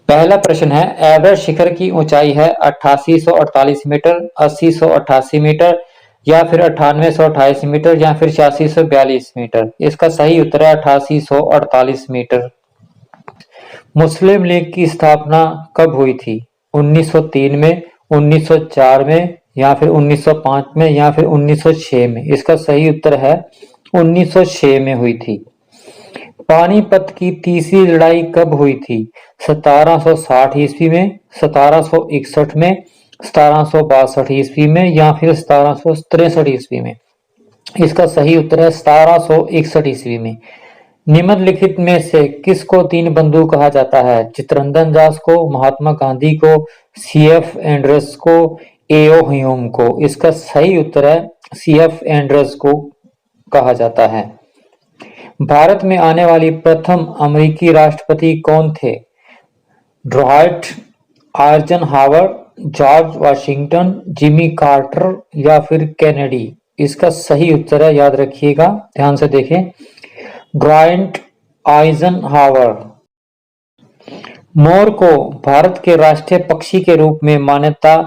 पहला प्रश्न है, एवरेस्ट शिखर की ऊंचाई है 8848 मीटर, 8088 मीटर या फिर 9828 मीटर या फिर 8642 मीटर। इसका सही उत्तर है 8848 मीटर। मुस्लिम लीग की स्थापना कब हुई थी? 1903 में, 1904 में या फिर 1905 में या फिर 1906 में। इसका सही उत्तर है 1906 में हुई थी। पानीपत की तीसरी लड़ाई कब हुई थी? 1760 ईस्वी में, 1761 में, 1762 ईस्वी में या फिर 1763 ईस्वी में। इसका सही उत्तर है 1761 ईस्वी में। निम्नलिखित में से किसको दीनबंधु कहा जाता है? चित्तरंजन दास को, महात्मा गांधी को, सीएफ एंड्रस को, एओ ह्यूम को। इसका सही उत्तर है सीएफ एंड्रस को कहा जाता है। भारत में आने वाली प्रथम अमेरिकी राष्ट्रपति कौन थे? Dwight Eisenhower, George Washington, Jimmy Carter या फिर केनेडी। इसका सही उत्तर है, याद रखिएगा, ध्यान से देखें, ड्वाइट आइजनहावर। मोर को भारत के राष्ट्रीय पक्षी के रूप में मान्यता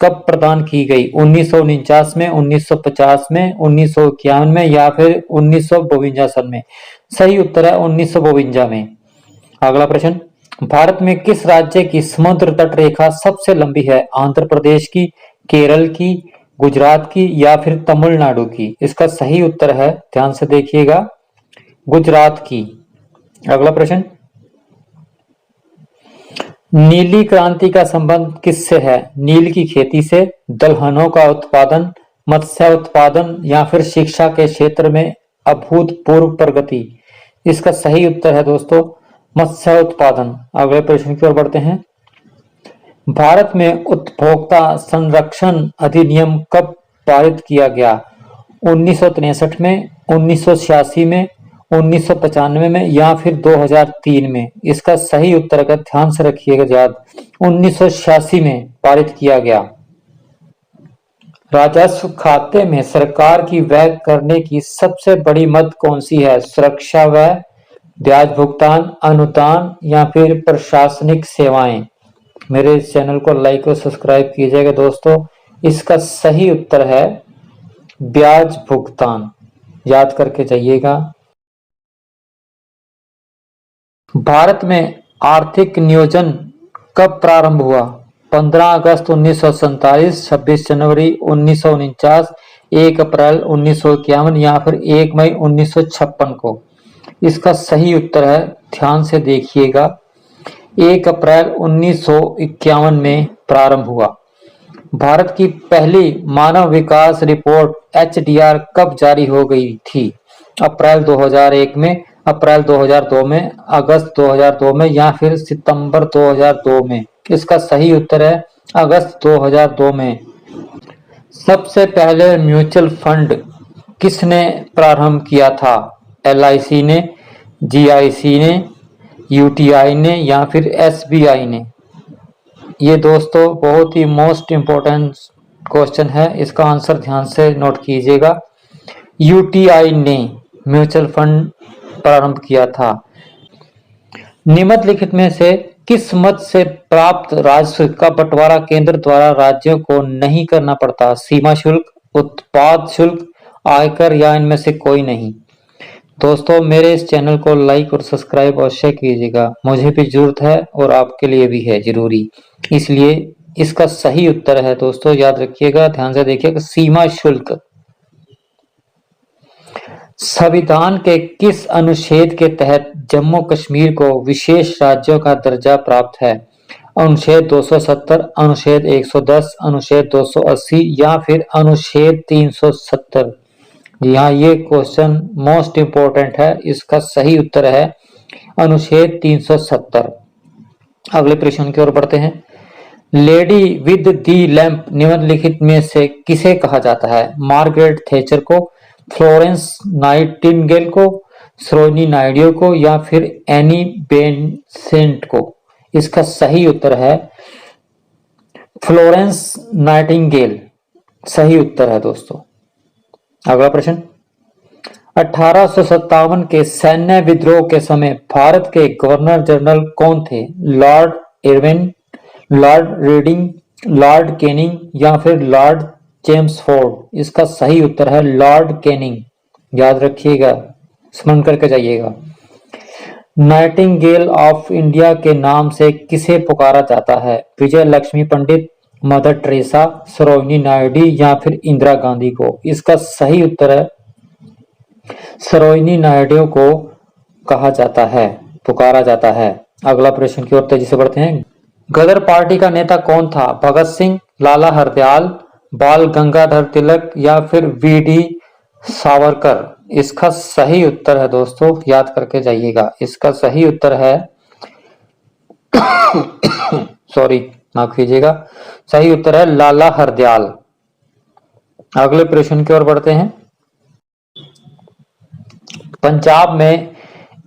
कब प्रदान की गई? 1949 में, 1950 में, 1951 में या फिर 1952 सन में। सही उत्तर है 1952 में। अगला प्रश्न, भारत में किस राज्य की समुद्र तट रेखा सबसे लंबी है? आंध्र प्रदेश की, केरल की, गुजरात की या फिर तमिलनाडु की। इसका सही उत्तर है, ध्यान से देखिएगा, गुजरात की। अगला प्रश्न, नीली क्रांति का संबंध किससे है? नील की खेती से, दलहनों का उत्पादन, मत्स्य उत्पादन या फिर शिक्षा के क्षेत्र में अभूतपूर्व प्रगति। इसका सही उत्तर है दोस्तों मत्स्य उत्पादन। अगले प्रश्न की ओर बढ़ते हैं। भारत में उपभोक्ता संरक्षण अधिनियम कब पारित किया गया? 1963 में, 1986 में, 1995 में या फिर 2003 में। इसका सही उत्तर का ध्यान से रखिएगा याद, 1986 में पारित किया गया। राजस्व खाते में सरकार की व्यय करने की सबसे बड़ी मद कौन सी है? सुरक्षा व्यय, ब्याज भुगतान, अनुदान या फिर प्रशासनिक सेवाएं। मेरे इस चैनल को लाइक और सब्सक्राइब कीजिएगा दोस्तों। इसका सही उत्तर है ब्याज भुगतान, याद करके जाइएगा। भारत में आर्थिक नियोजन कब प्रारंभ हुआ? 15 अगस्त 1947, 26 जनवरी 1949, 1 अप्रैल 1951 या फिर 1 मई 1956 को। इसका सही उत्तर है, ध्यान से देखिएगा, 1 अप्रैल 1951 में प्रारंभ हुआ। भारत की पहली मानव विकास रिपोर्ट एचडीआर कब जारी हो गई थी? अप्रैल 2001 में, अप्रैल 2002 में, अगस्त 2002 में या फिर सितंबर 2002 में। इसका सही उत्तर है अगस्त 2002 में। सबसे पहले म्यूचुअल फंड किसने प्रारंभ किया था? एलआईसी ने, जीआईसी ने, यूटीआई ने या फिर एसबीआई ने। ये दोस्तों बहुत ही मोस्ट इम्पोर्टेंट क्वेश्चन है, इसका आंसर ध्यान से नोट कीजिएगा। यूटीआई ने म्यूचुअल फंड प्रारंभ किया था। निम्नलिखित में से किस मद से प्राप्त राजस्व का बंटवारा केंद्र द्वारा राज्यों को नहीं करना पड़ता? सीमा शुल्क, उत्पाद शुल्क, आयकर या इनमें से कोई नहीं। दोस्तों मेरे इस चैनल को लाइक और सब्सक्राइब अवश्य कीजिएगा, मुझे भी जरूरत है और आपके लिए भी है जरूरी, इसलिए इसका सही उत्तर है दोस्तों, याद रखिएगा, ध्यान से देखिएगा, सीमा शुल्क। संविधान के किस अनुच्छेद के तहत जम्मू कश्मीर को विशेष राज्यों का दर्जा प्राप्त है? अनुच्छेद 270, अनुच्छेद 110, अनुच्छेद 280 या फिर अनुच्छेद 370। जी हाँ, ये क्वेश्चन मोस्ट इंपोर्टेंट है, इसका सही उत्तर है अनुच्छेद 370। अगले प्रश्न की ओर बढ़ते हैं। लेडी विद दी लैंप निम्नलिखित में से किसे कहा जाता है? मार्गरेट थैचर को, फ्लोरेंस नाइटिंगेल को, सरोजिनी नायडू को या फिर एनी बेसेंट को। इसका सही उत्तर है फ्लोरेंस नाइटिंगेल, सही उत्तर है दोस्तों। अगला प्रश्न, 1857 के सैन्य विद्रोह के समय भारत के गवर्नर जनरल कौन थे? Lord Irwin, Lord reading, Lord Canning या फिर लॉर्ड चेम्सफोर्ड? इसका सही उत्तर है लॉर्ड कैनिंग। याद रखिएगा, स्मरण करके जाइएगा। नाइटिंगेल ऑफ इंडिया के नाम से किसे पुकारा जाता है? विजय लक्ष्मी पंडित, मदर टेरेसा, सरोजिनी नायडू या फिर इंदिरा गांधी को? इसका सही उत्तर है सरोजिनी नायडू को कहा जाता है, पुकारा जाता है। अगला प्रश्न की ओर तेजी से बढ़ते हैं। गदर पार्टी का नेता कौन था? भगत सिंह, लाला हरदयाल, बाल गंगाधर तिलक या फिर वी.डी. सावरकर? इसका सही उत्तर है दोस्तों, याद करके जाइएगा, इसका सही उत्तर है सॉरी, माफ कीजिएगा, सही उत्तर है लाला हरदयाल। अगले प्रश्न की ओर बढ़ते हैं। पंजाब में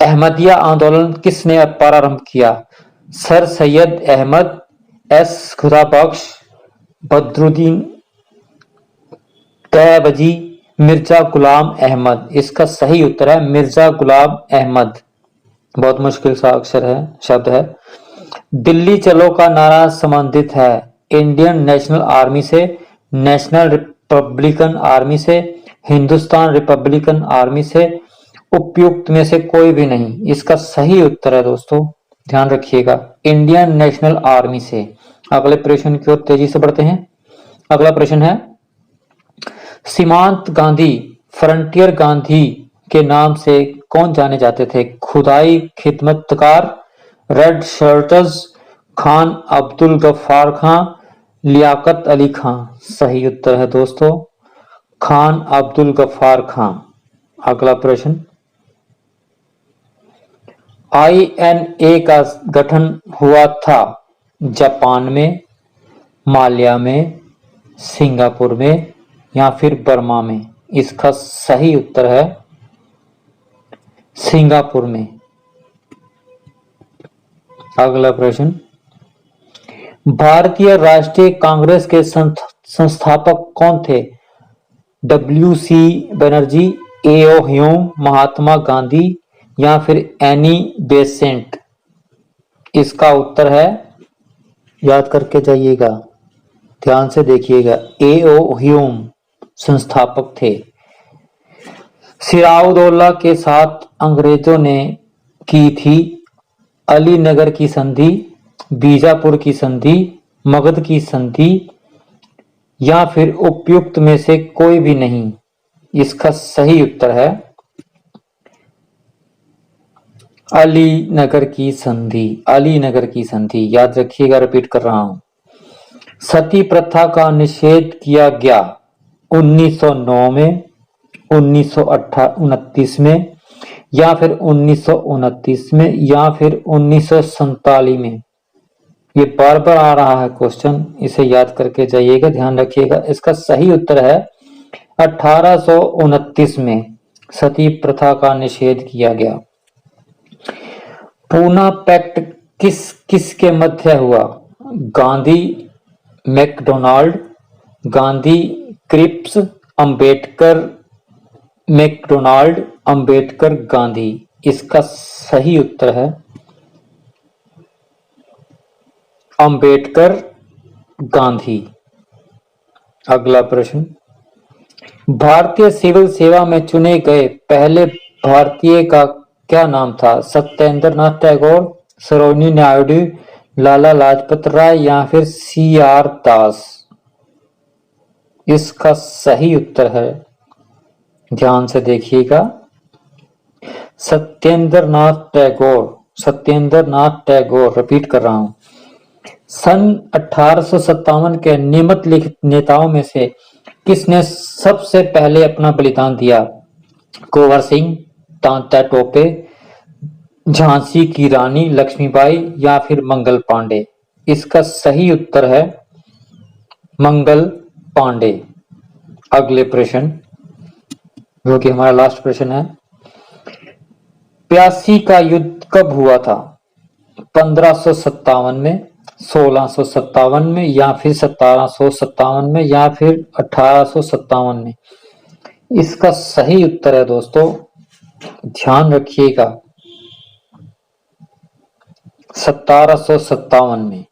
अहमदिया आंदोलन किसने प्रारंभ किया? Sir Syed Ahmad, S Khudabakhsh, Badruddin Tyabji, Mirza Ghulam Ahmad? इसका सही उत्तर है मिर्जा गुलाम अहमद। बहुत मुश्किल सा अक्षर है, शब्द है। दिल्ली चलो का नारा संबंधित है इंडियन नेशनल आर्मी से, नेशनल रिपब्लिकन आर्मी से, हिंदुस्तान रिपब्लिकन आर्मी से, उपयुक्त में से कोई भी नहीं? इसका सही उत्तर है दोस्तों, ध्यान रखिएगा, इंडियन नेशनल आर्मी से। अगले प्रश्न की ओर तेजी से बढ़ते हैं। अगला प्रश्न है, सीमांत गांधी, फ्रंटियर गांधी के नाम से कौन जाने जाते थे? खुदाई खिदमतकार, रेड शर्ट्स, खान अब्दुल गफ्फार खां, लियाकत अली खां? सही उत्तर है दोस्तों खान अब्दुल गफ्फार खां। अगला प्रश्न, INA का गठन हुआ था जापान में, माल्या में, सिंगापुर में या फिर बर्मा में? इसका सही उत्तर है सिंगापुर में। अगला प्रश्न, भारतीय राष्ट्रीय कांग्रेस के संस्थापक कौन थे? WC Banerjee, A.O. Hume, Mahatma Gandhi या फिर एनी बेसेंट? इसका उत्तर है, याद करके जाइएगा, ध्यान से देखिएगा, A.O. ह्यूम संस्थापक थे। सिराउदौला के साथ अंग्रेजों ने की थी अलीनगर की संधि, बीजापुर की संधि, मगध की संधि या फिर उपयुक्त में से कोई भी नहीं? इसका सही उत्तर है अलीनगर की संधि, अलीनगर की संधि। याद रखिएगा, रिपीट कर रहा हूं। सती प्रथा का निषेध किया गया 1909 में, 1929 में या फिर 1929 में या फिर 1947 में? ये बार बार आ रहा है क्वेश्चन, इसे याद करके जाइएगा, ध्यान रखिएगा। इसका सही उत्तर है 1829 में सती प्रथा का निषेध किया गया। पूना पैक्ट किस किस के मध्य हुआ? Gandhi MacDonald, Gandhi Cripps, Ambedkar MacDonald, Ambedkar Gandhi? इसका सही उत्तर है अंबेडकर गांधी। अगला प्रश्न, भारतीय सिविल सेवा में चुने गए पहले भारतीय का क्या नाम था? सत्येंद्र नाथ टैगोर, सरोजिनी नायडू, लाला लाजपत राय या फिर CR दास? इसका सही उत्तर है, ध्यान से देखिएगा, सत्येंद्र नाथ टैगोर, सत्येंद्र नाथ टैगोर। रिपीट कर रहा हूं। सन 1857 के निम्नलिखित नेताओं में से किसने सबसे पहले अपना बलिदान दिया? कुंवर सिंह, तात्या टोपे, झांसी की रानी लक्ष्मीबाई या फिर मंगल पांडे? इसका सही उत्तर है मंगल पांडे। अगले प्रश्न, जो कि हमारा लास्ट प्रश्न है, प्यासी का युद्ध कब हुआ था? 1557 में, 1657 में या फिर 1757 में या फिर 1857 में? इसका सही उत्तर है दोस्तों, ध्यान रखिएगा, 1757 में।